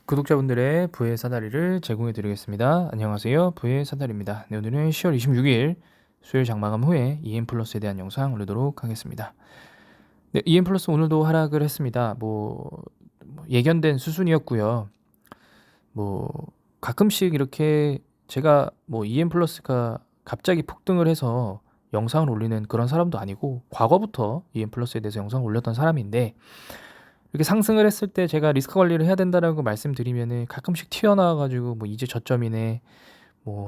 구독자분들의 부의 사다리를 제공해 드리겠습니다. 안녕하세요. 부의 사다리입니다. 네, 오늘은 10월 26일 수요일 장마감 후에 EM 플러스에 대한 영상 올리도록 하겠습니다. 네, EM 플러스 오늘도 하락을 했습니다. 예견된 수순이었고요. 가끔씩 이렇게 제가 EM 플러스가 갑자기 폭등을 해서 영상을 올리는 그런 사람도 아니고 과거부터 EM 플러스에 대해서 영상을 올렸던 사람인데, 이렇게 상승을 했을 때 제가 리스크 관리를 해야 된다라고 말씀드리면은 가끔씩 튀어나와 가지고 이제 저점이네,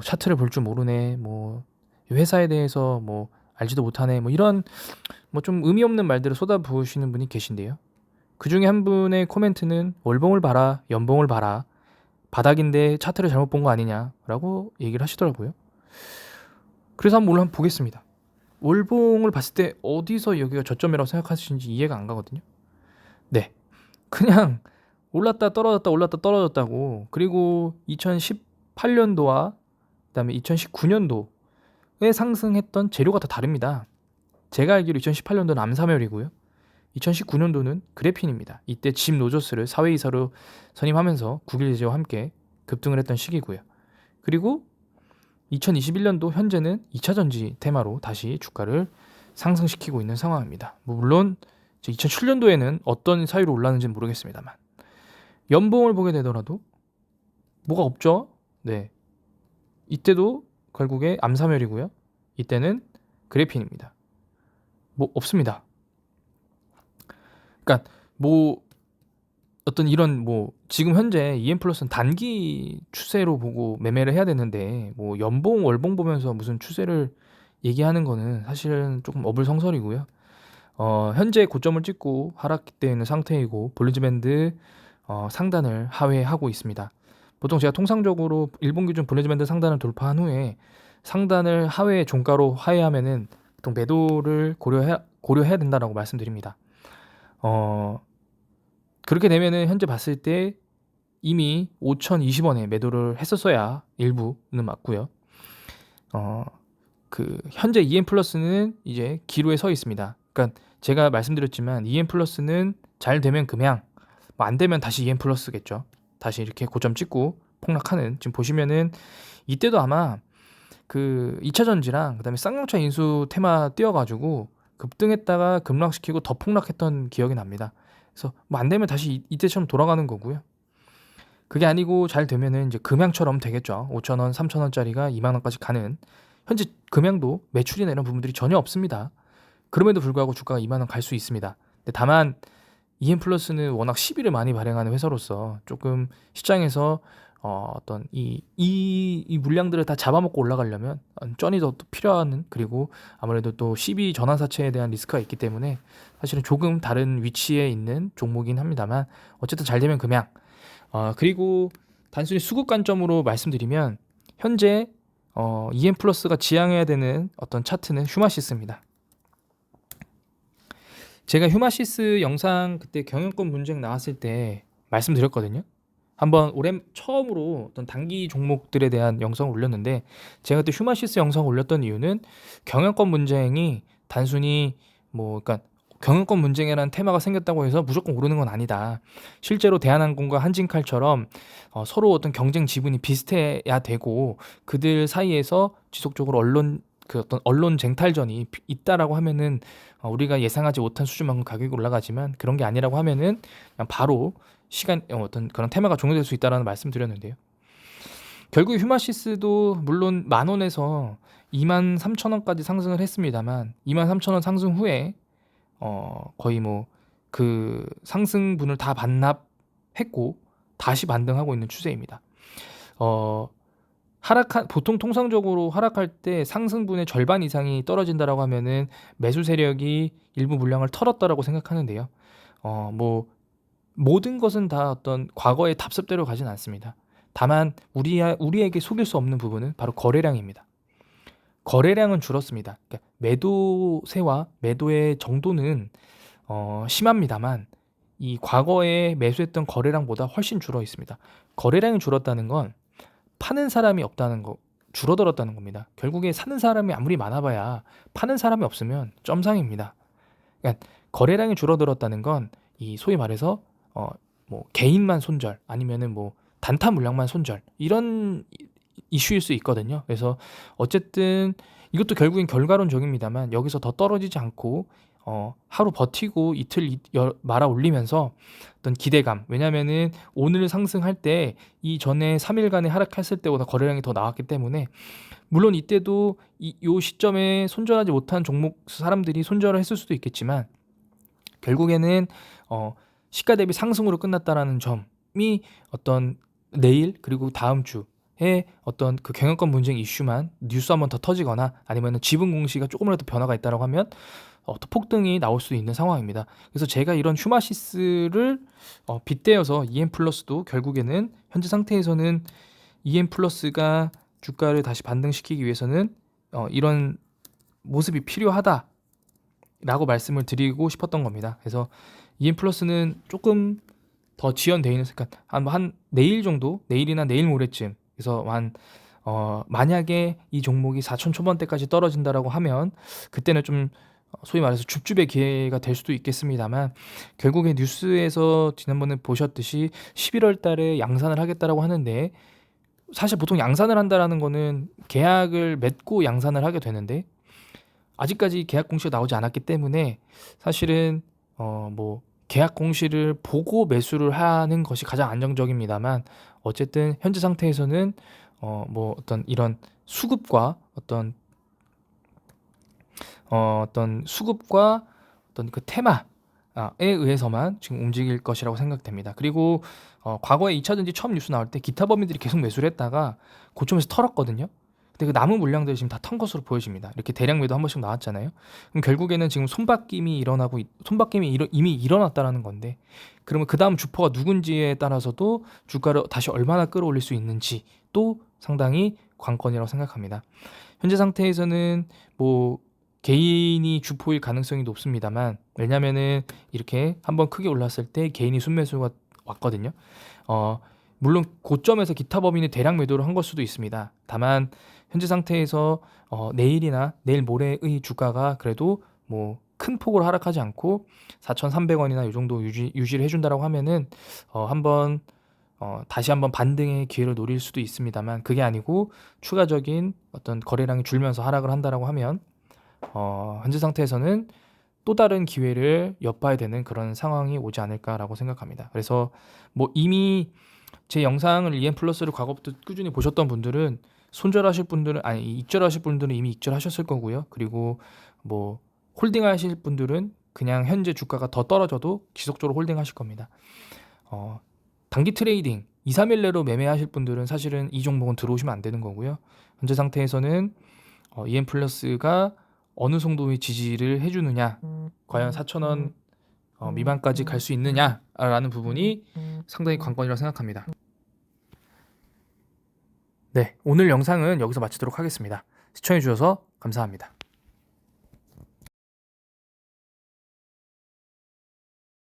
차트를 볼 줄 모르네, 회사에 대해서 알지도 못하네, 이런 좀 의미 없는 말들을 쏟아부으시는 분이 계신데요. 그중에 한 분의 코멘트는 월봉을 봐라, 연봉을 봐라, 바닥인데 차트를 잘못 본 거 아니냐라고 얘기를 하시더라고요. 그래서 한번 보겠습니다. 월봉을 봤을 때 어디서 여기가 저점이라고 생각하시는지 이해가 안 가거든요. 네, 그냥 올랐다 떨어졌다 올랐다 떨어졌다고. 그리고 2018년도와 그다음에 2019년도에 상승했던 재료가 다 다릅니다. 제가 알기로 2018년도는 암사멸이고요, 2019년도는 그래핀입니다. 이때 짐 노조스를 사회이사로 선임하면서 국일 제재와 함께 급등을 했던 시기고요. 그리고 2021년도 현재는 2차전지 테마로 다시 주가를 상승시키고 있는 상황입니다. 물론 2007년도에는 어떤 사유로 올랐는지는 모르겠습니다만, 연봉을 보게 되더라도 뭐가 없죠. 네, 이때도 결국에 암사멸이고요, 이때는 그래핀입니다. 없습니다. 그러니까 어떤 이런 지금 현재 EM 플러스는 단기 추세로 보고 매매를 해야 되는데, 연봉 월봉 보면서 무슨 추세를 얘기하는 거는 사실은 조금 어불성설이고요. 현재 고점을 찍고 하락되어 있는 상태이고 볼리지 밴드 상단을 하회하고 있습니다. 보통 제가 통상적으로 일본 기준 볼리지 밴드 상단을 돌파한 후에 상단을 하회 종가로 하회하면은 보통 매도를 고려해야 된다라고 말씀드립니다. 그렇게 되면은 현재 봤을 때 이미 5,020원에 매도를 했었어야 일부는 맞고요. 현재 EM 플러스는 이제 기로에 서 있습니다. 그러니까 제가 말씀드렸지만 EM 플러스는 잘 되면 금양, 안 되면 다시 EM 플러스겠죠. 다시 이렇게 고점 찍고 폭락하는, 지금 보시면은 이때도 아마 2차 전지랑 그다음에 쌍용차 인수 테마 띄어가지고 급등했다가 급락시키고 더 폭락했던 기억이 납니다. 그래서 안 되면 다시 이때처럼 돌아가는 거고요. 그게 아니고 잘 되면은 이제 금양처럼 되겠죠. 5,000원, 3,000원짜리가 2만 원까지 가는. 현재 금양도 매출이나 이런 부분들이 전혀 없습니다. 그럼에도 불구하고 주가가 2만 원 갈 수 있습니다. 근데 다만 EM 플러스는 워낙 시비를 많이 발행하는 회사로서 조금 시장에서 어떤 이 물량들을 다 잡아먹고 올라가려면 쩐이 더 필요한, 그리고 아무래도 또 시비 전환사채에 대한 리스크가 있기 때문에 사실은 조금 다른 위치에 있는 종목이긴 합니다만, 어쨌든 잘 되면 금양. 그리고 단순히 수급 관점으로 말씀드리면 현재 EM 플러스가 지향해야 되는 어떤 차트는 휴마시스입니다. 제가 휴마시스 영상 그때 경영권 분쟁 나왔을 때 말씀드렸거든요. 한번 올해 처음으로 어떤 단기 종목들에 대한 영상을 올렸는데, 제가 그때 휴마시스 영상을 올렸던 이유는 경영권 분쟁이 단순히 그러니까 경영권 분쟁이라는 테마가 생겼다고 해서 무조건 오르는 건 아니다. 실제로 대한항공과 한진칼처럼 서로 어떤 경쟁 지분이 비슷해야 되고, 그들 사이에서 지속적으로 어떤 언론 쟁탈전이 있다라고 하면은 우리가 예상하지 못한 수준만큼 가격이 올라가지만, 그런 게 아니라고 하면은 그냥 바로 어떤 그런 테마가 종료될 수 있다라는 말씀드렸는데요. 결국 휴마시스도 물론 10,000원에서 23,000원까지 상승을 했습니다만, 23,000원 상승 후에 거의 그 상승분을 다 반납했고 다시 반등하고 있는 추세입니다. 보통 통상적으로 하락할 때 상승분의 절반 이상이 떨어진다라고 하면은 매수 세력이 일부 물량을 털었다라고 생각하는데요. 모든 것은 다 어떤 과거의 답습대로 가진 않습니다. 다만 우리에게 속일 수 없는 부분은 바로 거래량입니다. 거래량은 줄었습니다. 그러니까 매도세와 매도의 정도는 심합니다만, 이 과거에 매수했던 거래량보다 훨씬 줄어 있습니다. 거래량이 줄었다는 건 파는 사람이 없다는 거, 줄어들었다는 겁니다. 결국에 사는 사람이 아무리 많아봐야 파는 사람이 없으면 점상입니다. 그러니까 거래량이 줄어들었다는 건 이 소위 말해서 뭐 개인만 손절 아니면은 뭐 단타 물량만 손절 이런 이슈일 수 있거든요. 그래서 어쨌든 이것도 결국엔 결과론적입니다만 여기서 더 떨어지지 않고 하루 버티고 이틀 말아 올리면서 어떤 기대감, 왜냐면은 오늘 상승할 때 이전에 3일간의 하락했을 때보다 거래량이 더 나왔기 때문에 물론 이때도 요 시점에 손절하지 못한 종목 사람들이 손절을 했을 수도 있겠지만 결국에는 시가 대비 상승으로 끝났다라는 점이 어떤 내일 그리고 다음 주에 어떤 그 경영권 분쟁 이슈만 뉴스 한번 더 터지거나 아니면 지분 공시가 조금이라도 변화가 있다라고 하면 또 폭등이 나올 수 있는 상황입니다. 그래서 제가 이런 휴마시스를 빗대어서 EM 플러스도 결국에는 현재 상태에서는 EM 플러스가 주가를 다시 반등시키기 위해서는 이런 모습이 필요하다라고 말씀을 드리고 싶었던 겁니다. 그래서 EM 플러스는 조금 더 지연되어 있는, 그러니까 한 내일 정도, 내일이나 내일 모레쯤, 그래서 만약에 이 종목이 4천 초반대까지 떨어진다라고 하면 그때는 좀 소위 말해서 줍줍의 기회가 될 수도 있겠습니다만 결국에 뉴스에서 지난번에 보셨듯이 11월 달에 양산을 하겠다라고 하는데 사실 보통 양산을 한다라는 거는 계약을 맺고 양산을 하게 되는데 아직까지 계약 공시가 나오지 않았기 때문에 사실은 뭐 계약 공시를 보고 매수를 하는 것이 가장 안정적입니다만 어쨌든 현재 상태에서는 뭐 어떤 이런 수급과 어떤 수급과 어떤 그 테마에 의해서만 지금 움직일 것이라고 생각됩니다. 그리고 과거에 2차전지 처음 뉴스 나올 때 기타 범위들이 계속 매수를 했다가 고점에서 털었거든요. 근데 그 남은 물량들이 지금 다 턴 것으로 보여집니다. 이렇게 대량 매도 한 번씩 나왔잖아요. 그럼 결국에는 지금 손바뀜이 이미 일어났다라는 건데 그러면 그 다음 주포가 누군지에 따라서도 주가를 다시 얼마나 끌어올릴 수 있는지 또 상당히 관건이라고 생각합니다. 현재 상태에서는 뭐 개인이 주포일 가능성이 높습니다만 왜냐면은 이렇게 한번 크게 올랐을 때 개인이 순매수가 왔거든요. 물론 고점에서 기타 범인이 대량 매도를 한 걸 수도 있습니다. 다만 현재 상태에서 내일이나 내일 모레의 주가가 그래도 뭐 큰 폭으로 하락하지 않고 4,300원이나 이 정도 유지를 해준다라고 하면은 한번 다시 한번 반등의 기회를 노릴 수도 있습니다만 그게 아니고 추가적인 어떤 거래량이 줄면서 하락을 한다라고 하면 현재 상태에서는 또 다른 기회를 엿봐야 되는 그런 상황이 오지 않을까라고 생각합니다. 그래서 뭐 이미 제 영상을 EM 플러스를 과거부터 꾸준히 보셨던 분들은 익절하실 분들은 이미 익절하셨을 거고요. 그리고 뭐 홀딩하실 분들은 그냥 현재 주가가 더 떨어져도 지속적으로 홀딩하실 겁니다. 단기 트레이딩 2, 3일 내로 매매하실 분들은 사실은 이 종목은 들어오시면 안 되는 거고요. 현재 상태에서는 EM 플러스가 어느 정도의 지지를 해주느냐, 과연 4,000원 미만까지 갈 수 있느냐라는 부분이 상당히 관건이라고 생각합니다. 네, 오늘 영상은 여기서 마치도록 하겠습니다. 시청해주셔서 감사합니다.